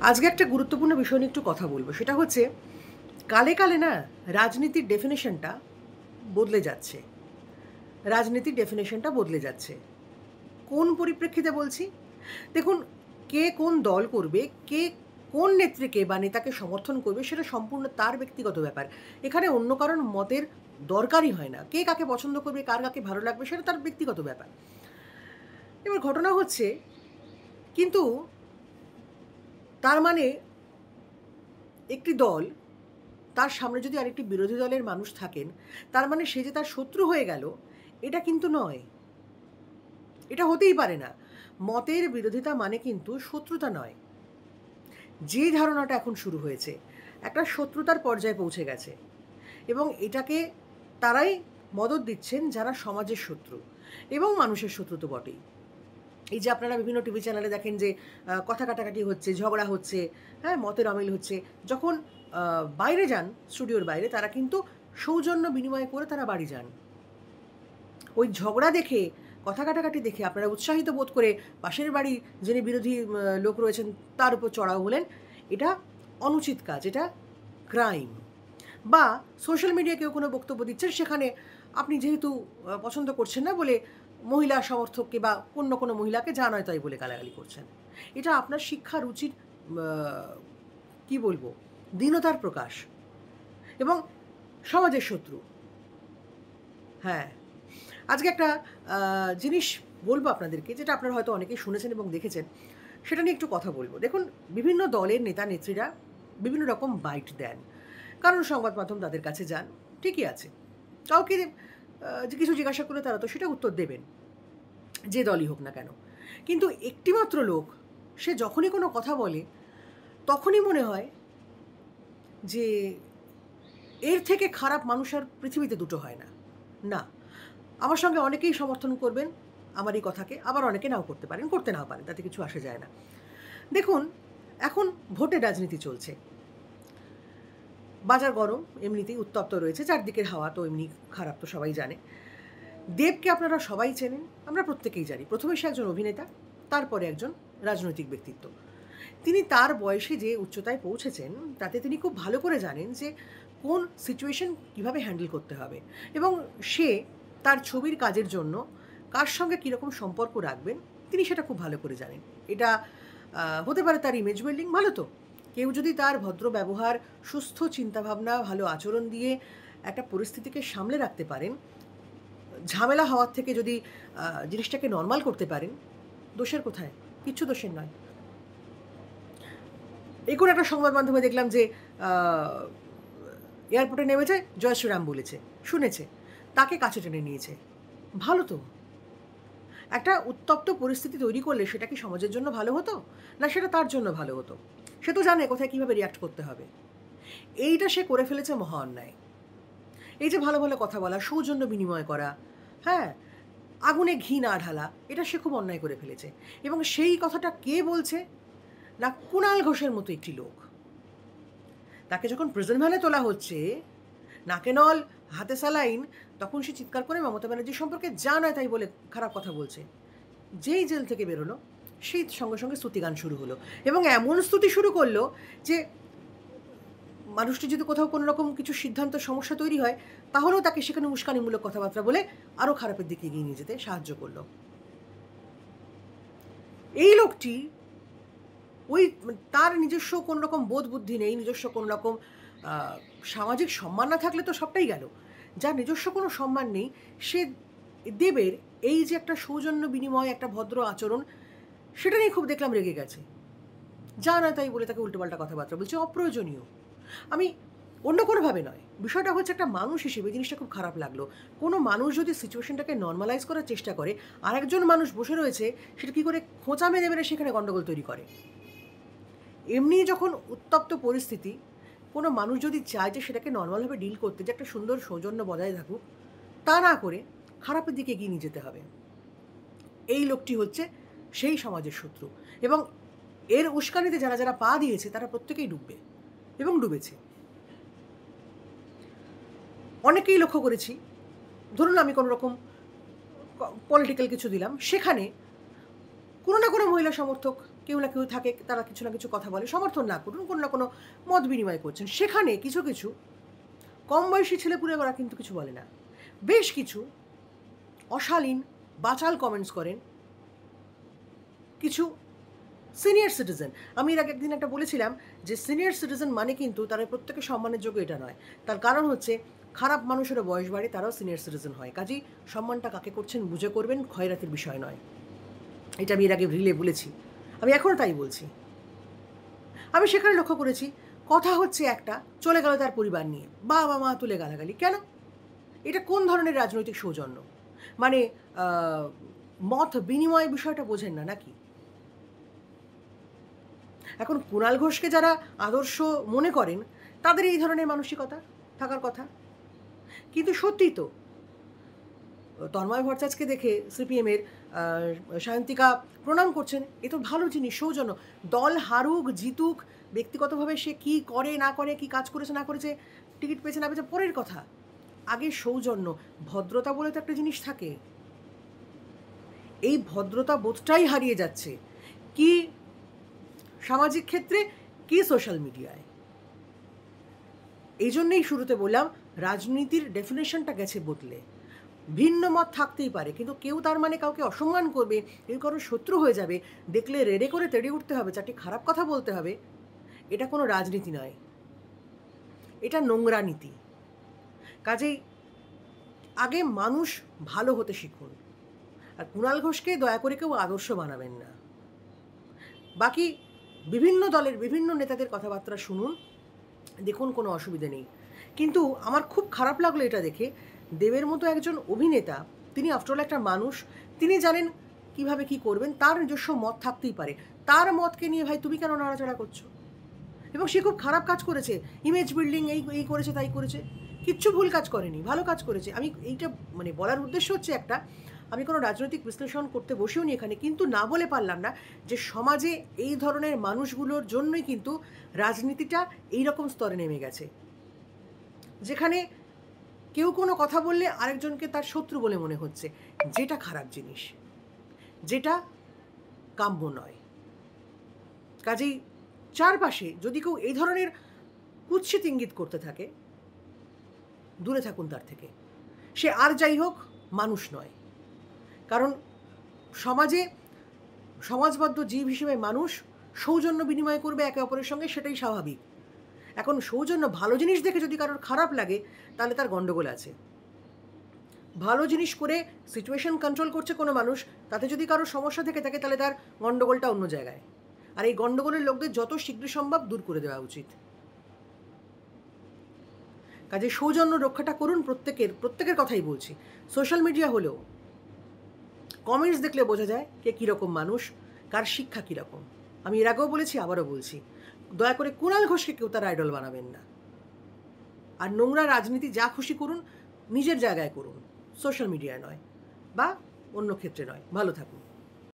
আজকে একটা গুরুত্বপূর্ণ বিষয় নিয়ে একটু কথা বলবো। সেটা হচ্ছে কালে কালে না রাজনীতির ডেফিনেশনটা বদলে যাচ্ছে। রাজনীতির ডেফিনেশনটা বদলে যাচ্ছে। কোন পরিপ্রেক্ষিতে বলছি? দেখুন, কে কোন দল করবে, কে কোন নেত্রীকে বা নেতাকে সমর্থন করবে সেটা সম্পূর্ণ তার ব্যক্তিগত ব্যাপার। এখানে অন্য কারোর মতের দরকারই হয় না। কে কাকে পছন্দ করবে, কার কাকে ভালো লাগবে সেটা তার ব্যক্তিগত ব্যাপার। এবার ঘটনা হচ্ছে কিন্তু তার মানে একটি দল তার সামনে যদি আরেকটি বিরোধী দলের মানুষ থাকেন, তার মানে সে যে তার শত্রু হয়ে গেল, এটা কিন্তু নয়। এটা হতেই পারে না। মতের বিরোধিতা মানে কিন্তু শত্রুতা নয়। যে ধারণাটা এখন শুরু হয়েছে, একটা শত্রুতার পর্যায়ে পৌঁছে গেছে এবং এটাকে তারাই মদদ দিচ্ছেন যারা সমাজের শত্রু এবং মানুষের শত্রু তো বটেই। এই যে আপনারা বিভিন্ন টিভি চ্যানেলে দেখেন যে কথা কাটাকাটি হচ্ছে, ঝগড়া হচ্ছে, হ্যাঁ? মতের অমিল হচ্ছে। যখন বাইরে যান, স্টুডিওর বাইরে, তারা কিন্তু সৌজন্য বিনিময় করে তারা বাড়ি যান। ওই ঝগড়া দেখে, কথা কাটাকাটি দেখে আপনারা উৎসাহিত বোধ করে পাশের বাড়ির যিনি বিরোধী লোক রয়েছেন তার উপর চড়াও হলেন। এটা অনুচিত কাজ, এটা ক্রাইম। বা সোশ্যাল মিডিয়ায় কেউ কোনো বক্তব্য দিচ্ছেন, সেখানে আপনি যেহেতু পছন্দ করছেন না বলে মহিলা সমর্থককে বা অন্য কোনো মহিলাকে যা নয় তাই বলে গালাগালি করছেন। এটা আপনার শিক্ষা রুচির কী বলবো, দীনতার প্রকাশ এবং সমাজের শত্রু। হ্যাঁ, আজকে একটা জিনিস বলবো আপনাদেরকে, যেটা আপনারা হয়তো অনেকেই শুনেছেন এবং দেখেছেন। সেটা নিয়ে একটু কথা বলবো। দেখুন, বিভিন্ন দলের নেতা নেত্রীরা বিভিন্ন রকম বাইট দেন। কারণ সংবাদ মাধ্যম তাদের কাছে যান, ঠিকই আছে। কাউকে যে কিছু জিজ্ঞাসা করলে তারা তো সেটা উত্তর দেবেন, যে দলই হোক না কেন। কিন্তু একটিমাত্র লোক, সে যখনই কোনো কথা বলে তখনই মনে হয় যে এর থেকে খারাপ মানুষ আর পৃথিবীতে দুটো হয় না। না, আমার সঙ্গে অনেকেই সমর্থন করবেন আমার এই কথাকে, আবার অনেকে নাও করতে পারেন, করতে নাও পারেন, তাতে কিছু আসে যায় না। দেখুন, এখন ভোটের রাজনীতি চলছে। বাজার গরম, এমনিতেই উত্তপ্ত রয়েছে, চারদিকের হাওয়া তো এমনি খারাপ, তো সবাই জানে। দেবকে আপনারা সবাই চেনেন, আমরা প্রত্যেকেই জানি। প্রথমে সে একজন অভিনেতা, তারপরে একজন রাজনৈতিক ব্যক্তিত্ব। তিনি তার বয়সে যে উচ্চতায় পৌঁছেছেন, তাতে তিনি খুব ভালো করে জানেন যে কোন সিচুয়েশন কীভাবে হ্যান্ডেল করতে হবে এবং সে তার ছবির কাজের জন্য কার সঙ্গে কীরকম সম্পর্ক রাখবেন, তিনি সেটা খুব ভালো করে জানেন। এটা হতে পারে তার ইমেজ বিল্ডিং, ভালো তো। কেউ যদি তার ভদ্র ব্যবহার, সুস্থ চিন্তাভাবনা, ভালো আচরণ দিয়ে একটা পরিস্থিতিকে সামলে রাখতে পারেন, ঝামেলা হওয়ার থেকে যদি জিনিসটাকে নর্মাল করতে পারেন, দোষের কোথায়? কিচ্ছু দোষের নয়। এই কোনো একটা সংবাদ মাধ্যমে দেখলাম যে এয়ারপোর্টে নেমেছে, জয় শ্রীরাম বলেছে, শুনেছে, তাকে কাছে টেনে নিয়েছে। ভালো তো। একটা উত্তপ্ত পরিস্থিতি তৈরি করলে সেটা কি সমাজের জন্য ভালো হতো? না সেটা তার জন্য ভালো হতো? সে তো জানে কোথায় কীভাবে রিঅ্যাক্ট করতে হবে। এইটা সে করে ফেলেছে মহা অন্যায়। এই যে ভালো ভালো কথা বলা, সৌজন্য বিনিময় করা, হ্যাঁ? আগুনে ঘি না ঢালা, এটা সে খুব অন্যায় করে ফেলেছে। এবং সেই কথাটা কে বলছে? না কুণাল ঘোষের মতো একটি লোক। তাকে যখন প্রিজন ভ্যানে তোলা হচ্ছে, নাকে নল, হাতে স্যালাইন, তখন সে চিৎকার করে মমতা ব্যানার্জি সম্পর্কে যা নয় তাই বলে খারাপ কথা বলছে। যেই জেল থেকে বেরোলো, সেই সঙ্গে সঙ্গে স্তুতিগান শুরু হলো এবং এমন স্তুতি শুরু করলো যে মানুষটি যদি কোথাও কোনো রকম কিছু সিদ্ধান্ত সমস্যা তৈরি হয়, তাহলেও তাকে সেখানে উস্কানিমূলক কথাবার্তা বলে আরও খারাপের দিকে এগিয়ে নিয়ে যেতে সাহায্য করলো। এই লোকটি ওই তার নিজস্ব কোনো রকম বোধ বুদ্ধি নেই, নিজস্ব কোনো রকম সামাজিক সম্মান না থাকলে তো সবটাই গেল। যার নিজস্ব কোনো সম্মান নেই, সে দেবের এই যে একটা সৌজন্য বিনিময়, একটা ভদ্র আচরণ, সেটা নিয়ে খুব দেখলাম রেগে গেছে। যা না তাই বলে তাকে উল্টোপাল্টা কথাবার্তা বলছে, অপ্রয়োজনীয়। আমি অন্য কোনোভাবে নয়, বিষয়টা হচ্ছে একটা মানুষ হিসেবে জিনিসটা খুব খারাপ লাগলো। কোনো মানুষ যদি সিচুয়েশনটাকে নর্মালাইজ করার চেষ্টা করে, আরেকজন মানুষ বসে রয়েছে, সেটা কী করে খোঁচা মেরে মেরে সেখানে গণ্ডগোল তৈরি করে। এমনি যখন উত্তপ্ত পরিস্থিতি, কোনো মানুষ যদি চায় যে সেটাকে নর্মালভাবে ডিল করতে, যে একটা সুন্দর সৌজন্য বজায় থাকুক, তা না করে খারাপের দিকে এগিয়ে নিয়ে যেতে হবে। এই লোকটি হচ্ছে সেই সমাজের শত্রু এবং এর উস্কানিতে যারা যারা পা দিয়েছে তারা প্রত্যেকেই ডুববে এবং ডুবেছে। অনেকেই লক্ষ্য করেছি, ধরুন আমি কোনো রকম পলিটিক্যাল কিছু দিলাম, সেখানে কোনো না কোনো মহিলা সমর্থক কেউ না কেউ থাকে, তারা কিছু না কিছু কথা বলে, সমর্থন না করুন, কোনো না কোনো মত বিনিময় করছেন, সেখানে কিছু কিছু কম বয়সী ছেলেপুলে ওরা কিন্তু কিছু বলে না, বেশ কিছু অশালীন বাচাল কমেন্টস করেন কিছু সিনিয়র সিটিজেন। আমি এর আগে একদিন একটা বলেছিলাম যে সিনিয়র সিটিজেন মানে কিন্তু তারা প্রত্যেকে সম্মানের যোগ্য এটা নয়। তার কারণ হচ্ছে খারাপ মানুষেরও বয়স বাড়ে, তারাও সিনিয়র সিটিজেন হয়। কাজেই সম্মানটা কাকে করছেন বুঝে করবেন, খয়রাতির বিষয় নয়। এটা আমি এর আগে রিলে বলেছি, আমি এখনও তাই বলছি। আমি সেখানে লক্ষ্য করেছি কথা হচ্ছে একটা, চলে গেল তার পরিবার নিয়ে, বাবা মা তুলে গালাগালি। কেন? এটা কোন ধরনের রাজনৈতিক সৌজন্য? মানে মত বিনিময় বিষয়টা বোঝেন না নাকি? এখন কুণাল ঘোষকে যারা আদর্শ মনে করেন তাদের এই ধরনের মানসিকতা থাকার কথা। কিন্তু সত্যি তো তন্ময় ভট্টাচার্যকে দেখে সিপিএমের সায়ন্তিকা প্রণাম করছেন, এ তো ভালো জিনিস, সৌজন্য। দল হারুক জিতুক, ব্যক্তিগতভাবে সে কি করে না করে, কি কাজ করেছে না করেছে, টিকিট পেয়েছে না পেয়েছে পরের কথা, আগে সৌজন্য, ভদ্রতা বলে তো একটা জিনিস থাকে। এই ভদ্রতা বোধটাই হারিয়ে যাচ্ছে, কি সামাজিক ক্ষেত্রে কি সোশ্যাল মিডিয়ায়। এই জন্যেই শুরুতে বললাম রাজনীতির ডেফিনেশনটা গেছে বদলে। ভিন্ন মত থাকতেই পারে, কিন্তু কেউ তার মানে কাউকে অসম্মান করবে, কেউ কারোর শত্রু হয়ে যাবে, দেখলে রেড়ে করে তেড়ে উঠতে হবে, চারটি খারাপ কথা বলতে হবে, এটা কোনো রাজনীতি নয়, এটা নোংরা নীতি। কাজেই আগে মানুষ ভালো হতে শিখুন। আর কুণাল ঘোষকে দয়া করে কেউ আদর্শ বানাবেন না। বাকি বিভিন্ন দলের বিভিন্ন নেতাদের কথাবার্তা শুনুন, দেখুন কোনো অসুবিধে নেই। কিন্তু আমার খুব খারাপ লাগলো এটা দেখে, দেবের মতো একজন অভিনেতা, তিনি আফটারঅল একটা মানুষ, তিনি জানেন কিভাবে কি করবেন, তার নিজস্ব মত থাকতেই পারে, তার মতকে নিয়ে ভাই তুমি কেন নাড়াচাড়া করছো? এবং সে খুব খারাপ কাজ করেছে, ইমেজ বিল্ডিং এই করেছে তাই করেছে, কিচ্ছু ভুল কাজ করেনি, ভালো কাজ করেছে। আমি এইটা মানে বলার উদ্দেশ্য হচ্ছে একটা, আমি কোনো রাজনৈতিক বিশ্লেষণ করতে বসেও নি এখানে, কিন্তু না বলে পারলাম না যে সমাজে এই ধরনের মানুষগুলোর জন্যই কিন্তু রাজনীতিটা এই রকম স্তরে নেমে গেছে, যেখানে কেউ কোনো কথা বললে আরেকজনকে তার শত্রু বলে মনে হচ্ছে, যেটা খারাপ জিনিস, যেটা কাম্য নয়। কাজেই চারপাশে যদি কেউ এই ধরনের কুৎসিত ইঙ্গিত করতে থাকে, দূরে থাকুন তার থেকে। সে আর যাই হোক মানুষ নয়, কারণ সমাজে সমাজবদ্ধ জীব হিসেবে মানুষ সৌজন্য বিনিময় করবে একে অপরের সঙ্গে, সেটাই স্বাভাবিক। এখন সৌজন্য ভালো জিনিস দেখে যদি কারোর খারাপ লাগে তাহলে তার গণ্ডগোল আছে। ভালো জিনিস করে সিচুয়েশন কন্ট্রোল করছে কোনো মানুষ, তাতে যদি কারোর সমস্যা থেকে থাকে তাহলে তার গণ্ডগোলটা অন্য জায়গায়। আর এই গণ্ডগোলের লোকদের যত শীঘ্র সম্ভব দূর করে দেওয়া উচিত। কাজে সৌজন্য রক্ষাটা করুন, প্রত্যেকের কথাই বলছি। সোশ্যাল মিডিয়া হলেও কমেন্টস দেখলে বোঝা যায় কে কীরকম মানুষ, কার শিক্ষা কীরকম। আমি এর আগেও বলেছি, আবারও বলছি, দয়া করে কুণাল ঘোষকে কেউ তার আইডল বানাবেন না। আর নোংরা রাজনীতি যা খুশি করুন, নিজের জায়গায় করুন, সোশ্যাল মিডিয়ায় নয় বা অন্য ক্ষেত্রে নয়। ভালো থাকুন।